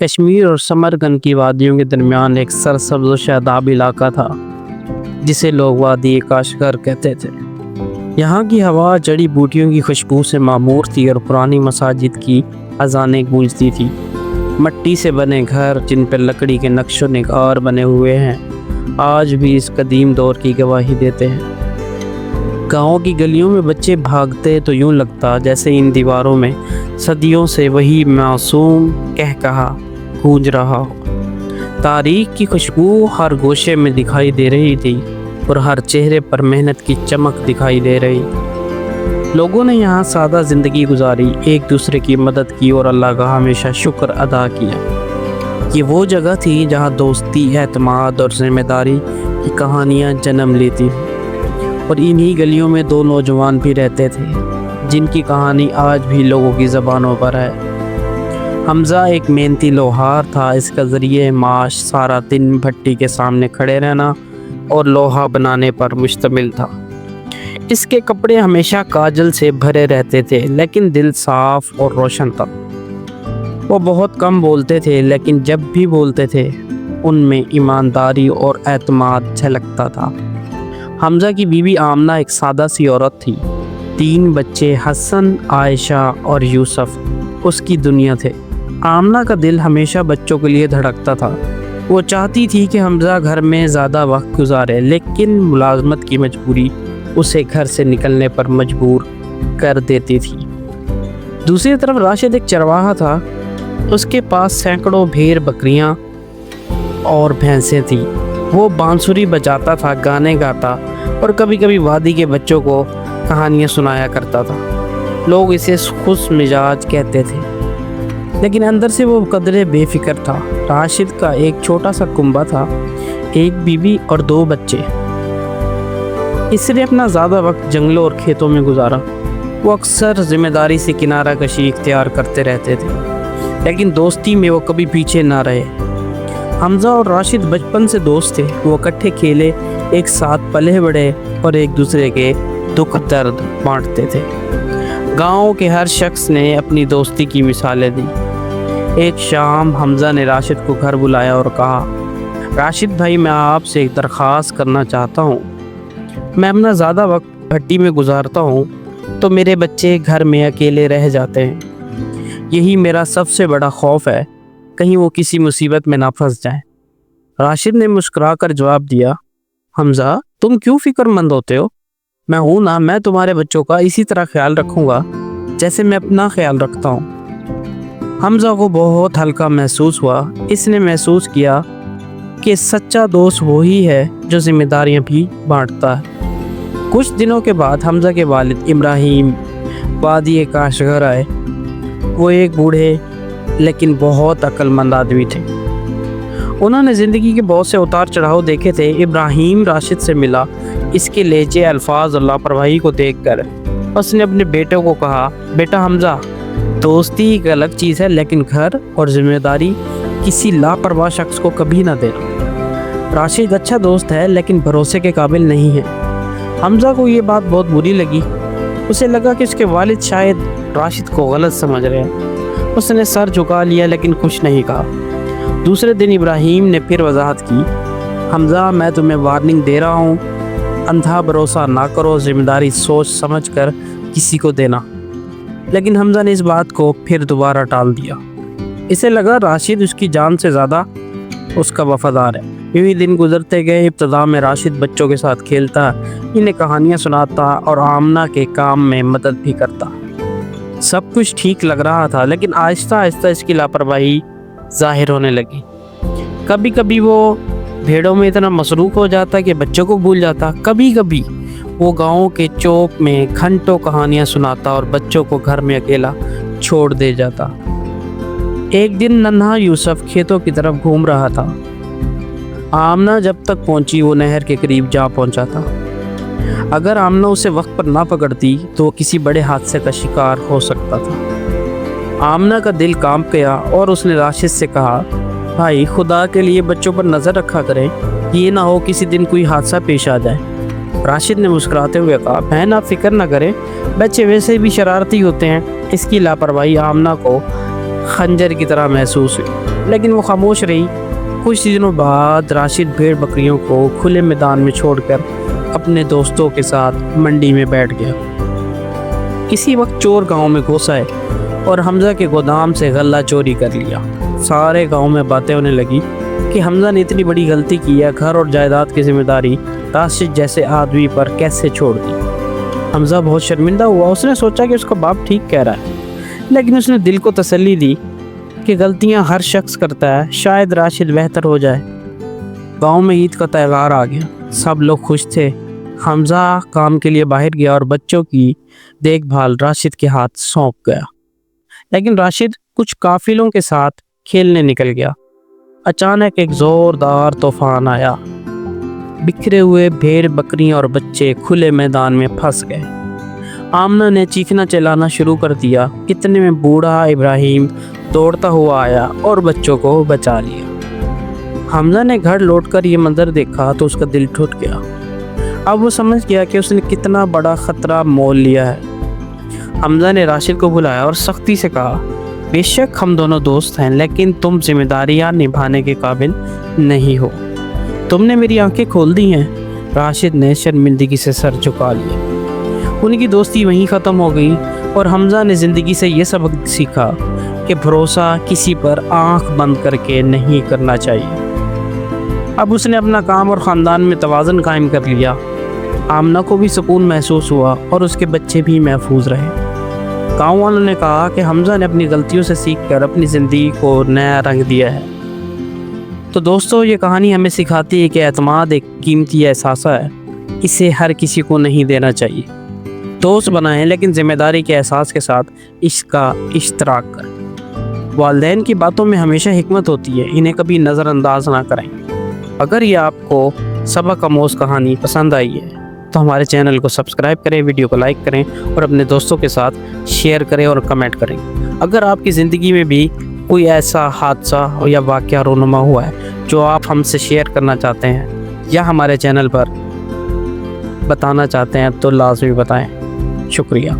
کشمیر اور سمرقند کی وادیوں کے درمیان ایک سرسبز و شاداب علاقہ تھا جسے لوگ وادی کاشغر کہتے تھے۔ یہاں کی ہوا جڑی بوٹیوں کی خوشبو سے معمور تھی اور پرانی مساجد کی اذانیں گونجتی تھی۔ مٹی سے بنے گھر جن پر لکڑی کے نقش و نگار بنے ہوئے ہیں آج بھی اس قدیم دور کی گواہی دیتے ہیں۔ گاؤں کی گلیوں میں بچے بھاگتے تو یوں لگتا جیسے ان دیواروں میں صدیوں سے وہی معصوم کہکہا گونج رہا ہو۔ تاریخ کی خوشبو ہر گوشے میں دکھائی دے رہی تھی اور ہر چہرے پر محنت کی چمک دکھائی دے رہی تھی۔ لوگوں نے یہاں سادہ زندگی گزاری، ایک دوسرے کی مدد کی اور اللہ کا ہمیشہ شکر ادا کیا۔ یہ وہ جگہ تھی جہاں دوستی، اعتماد اور ذمہ داری کی کہانیاں جنم لیتی تھیں، اور انہی گلیوں میں دو نوجوان بھی رہتے تھے جن کی کہانی آج بھی لوگوں کی زبانوں پر ہے۔ حمزہ ایک محنتی لوہار تھا۔ اس کا ذریعہ معاش سارا دن بھٹی کے سامنے کھڑے رہنا اور لوہا بنانے پر مشتمل تھا۔ اس کے کپڑے ہمیشہ کاجل سے بھرے رہتے تھے لیکن دل صاف اور روشن تھا۔ وہ بہت کم بولتے تھے لیکن جب بھی بولتے تھے ان میں ایمانداری اور اعتماد جھلکتا تھا۔ حمزہ کی بیوی آمنہ ایک سادہ سی عورت تھی۔ 3 بچے حسن، عائشہ اور یوسف اس کی دنیا تھے۔ آمنہ کا دل ہمیشہ بچوں کے لیے دھڑکتا تھا۔ وہ چاہتی تھی کہ حمزہ گھر میں زیادہ وقت گزارے لیکن ملازمت کی مجبوری اسے گھر سے نکلنے پر مجبور کر دیتی تھی۔ دوسری طرف راشد ایک چرواہا تھا۔ اس کے پاس سینکڑوں بھیڑ، بکریاں اور بھینسیں تھیں۔ وہ بانسری بجاتا تھا، گانے گاتا اور کبھی کبھی وادی کے بچوں کو کہانیاں سنایا کرتا تھا۔ لوگ اسے خوش مزاج کہتے تھے لیکن اندر سے وہ قدرے بے فکر تھا۔ راشد کا ایک چھوٹا سا کنبہ تھا، ایک بیوی اور 2 بچے۔ اس نے اپنا زیادہ وقت جنگلوں اور کھیتوں میں گزارا۔ وہ اکثر ذمہ داری سے کنارہ کشی اختیار کرتے رہتے تھے لیکن دوستی میں وہ کبھی پیچھے نہ رہے۔ حمزہ اور راشد بچپن سے دوست تھے۔ وہ اکٹھے کھیلے، ایک ساتھ پلے بڑھے اور ایک دوسرے کے دکھ درد بانٹتے تھے۔ گاؤں کے ہر شخص نے اپنی دوستی کی مثالیں دی۔ ایک شام حمزہ نے راشد کو گھر بلایا اور کہا، راشد بھائی، میں آپ سے ایک درخواست کرنا چاہتا ہوں۔ میں اپنا زیادہ وقت بھٹی میں گزارتا ہوں تو میرے بچے گھر میں اکیلے رہ جاتے ہیں۔ یہی میرا سب سے بڑا خوف ہے، کہیں وہ کسی مصیبت میں نہ پھنس جائیں۔ راشد نے مسکرا کر جواب دیا، حمزہ تم کیوں فکر مند ہوتے ہو؟ میں ہوں نا، میں تمہارے بچوں کا اسی طرح خیال رکھوں گا جیسے میں اپنا خیال رکھتا ہوں۔ حمزہ کو بہت ہلکا محسوس ہوا۔ اس نے محسوس کیا کہ سچا دوست وہی ہے جو ذمہ داریاں بھی بانٹتا ہے۔ کچھ دنوں کے بعد حمزہ کے والد ابراہیم وادی کاشغر آئے۔ وہ ایک بوڑھے لیکن بہت عقل مند آدمی تھے۔ انہوں نے زندگی کے بہت سے اتار چڑھاؤ دیکھے تھے۔ ابراہیم راشد سے ملا۔ اس کے لہجے، الفاظ اور لاپرواہی کو دیکھ کر اس نے اپنے بیٹے کو کہا، بیٹا حمزہ، دوستی ایک الگ چیز ہے لیکن گھر اور ذمہ داری کسی لاپرواہ شخص کو کبھی نہ دینا۔ راشد اچھا دوست ہے لیکن بھروسے کے قابل نہیں ہے۔ حمزہ کو یہ بات بہت بری لگی۔ اسے لگا کہ اس کے والد شاید راشد کو غلط سمجھ رہے ہیں۔ اس نے سر جھکا لیا لیکن کچھ نہیں کہا۔ دوسرے دن ابراہیم نے پھر وضاحت کی، حمزہ میں تمہیں وارننگ دے رہا ہوں، اندھا بھروسہ نہ کرو، ذمہ داری سوچ سمجھ کر کسی کو دینا۔ لیکن حمزہ نے اس بات کو پھر دوبارہ ٹال دیا۔ اسے لگا راشد اس کی جان سے زیادہ اس کا وفادار ہے۔ یوں ہی دن گزرتے گئے۔ ابتدا میں راشد بچوں کے ساتھ کھیلتا، انہیں کہانیاں سناتا اور آمنہ کے کام میں مدد بھی کرتا۔ سب کچھ ٹھیک لگ رہا تھا لیکن آہستہ آہستہ اس کی لاپرواہی ظاہر ہونے لگی۔ کبھی کبھی وہ بھیڑوں میں اتنا مصروف ہو جاتا کہ بچوں کو بھول جاتا۔ کبھی کبھی وہ گاؤں کے چوک میں گھنٹوں کہانیاں سناتا اور بچوں کو گھر میں اکیلا چھوڑ دے جاتا۔ ایک دن ننھا یوسف کھیتوں کی طرف گھوم رہا تھا۔ آمنہ جب تک پہنچی وہ نہر کے قریب جا پہنچا تھا۔ اگر آمنہ اسے وقت پر نہ پکڑتی تو کسی بڑے حادثے کا شکار ہو سکتا تھا۔ آمنہ کا دل کانپ گیا اور اس نے راشد سے کہا، بھائی خدا کے لیے بچوں پر نظر رکھا کریں، یہ نہ ہو کسی دن کوئی حادثہ پیش آ جائے۔ راشد نے مسکراتے ہوئے کہا، بہن آپ فکر نہ کریں، بچے ویسے بھی شرارتی ہوتے ہیں۔ اس کی لاپرواہی آمنہ کو خنجر کی طرح محسوس ہوئی۔ لیکن وہ خاموش رہی۔ کچھ دنوں بعد راشد بھیڑ بکریوں کو کھلے میدان میں چھوڑ کر اپنے دوستوں کے ساتھ منڈی میں بیٹھ گیا۔ کسی وقت چور گاؤں میں گھس آئے اور حمزہ کے گودام سے غلہ چوری کر لیا۔ سارے گاؤں میں باتیں ہونے لگی کہ حمزہ نے اتنی بڑی غلطی کی ہے، گھر اور جائیداد کی ذمہ داری راشد جیسے آدمی پر کیسے چھوڑ دی۔ حمزہ بہت شرمندہ ہوا۔ اس نے سوچا کہ اس کا باپ ٹھیک کہہ رہا ہے، لیکن اس نے دل کو تسلی دی کہ غلطیاں ہر شخص کرتا ہے، شاید راشد بہتر ہو جائے۔ گاؤں میں عید کا تہوار آ گیا، سب لوگ خوش تھے۔ حمزہ کام کے لیے باہر گیا اور بچوں کی دیکھ بھال راشد کے ہاتھ سونپ گیا۔ لیکن راشد کچھ قافلوں کے ساتھ کھیلنے نکل گیا۔ اچانک ایک زوردار طوفان آیا۔ بکھرے ہوئے بھیڑ بکریاں اور بچے کھلے میدان میں پھنس گئے۔ آمنہ نے چیخنا چلانا شروع کر دیا۔ اتنے میں بوڑھا ابراہیم دوڑتا ہوا آیا اور بچوں کو بچا لیا۔ حمزہ نے گھر لوٹ کر یہ منظر دیکھا تو اس کا دل ٹوٹ گیا۔ اب وہ سمجھ گیا کہ اس نے کتنا بڑا خطرہ مول لیا ہے۔ حمزہ نے راشد کو بلایا اور سختی سے کہا، بے شک ہم دونوں دوست ہیں، لیکن تم ذمہ داریاں نبھانے کے قابل نہیں ہو۔ تم نے میری آنکھیں کھول دی ہیں۔ راشد نے شرمندگی سے سر جھکا لیا۔ ان کی دوستی وہیں ختم ہو گئی اور حمزہ نے زندگی سے یہ سبق سیکھا کہ بھروسہ کسی پر آنکھ بند کر کے نہیں کرنا چاہیے۔ اب اس نے اپنا کام اور خاندان میں توازن قائم کر لیا۔ آمنہ کو بھی سکون محسوس ہوا اور اس کے بچے بھی محفوظ رہے۔ گاؤں والوں نے کہا کہ حمزہ نے اپنی غلطیوں سے سیکھ کر اپنی زندگی کو نیا رنگ دیا ہے۔ تو دوستو، یہ کہانی ہمیں سکھاتی ہے کہ اعتماد ایک قیمتی احساس ہے، اسے ہر کسی کو نہیں دینا چاہیے۔ دوست بنائیں، لیکن ذمہ داری کے احساس کے ساتھ اس کا اشتراک کریں۔ والدین کی باتوں میں ہمیشہ حکمت ہوتی ہے، انہیں کبھی نظر انداز نہ کریں۔ اگر یہ آپ کو سبق آموز کہانی پسند آئی ہے تو ہمارے چینل کو سبسکرائب کریں، ویڈیو کو لائک کریں اور اپنے دوستوں کے ساتھ شیئر کریں اور کمنٹ کریں۔ اگر آپ کی زندگی میں بھی کوئی ایسا حادثہ یا واقعہ رونما ہوا ہے جو آپ ہم سے شیئر کرنا چاہتے ہیں یا ہمارے چینل پر بتانا چاہتے ہیں تو لازمی بتائیں۔ شکریہ۔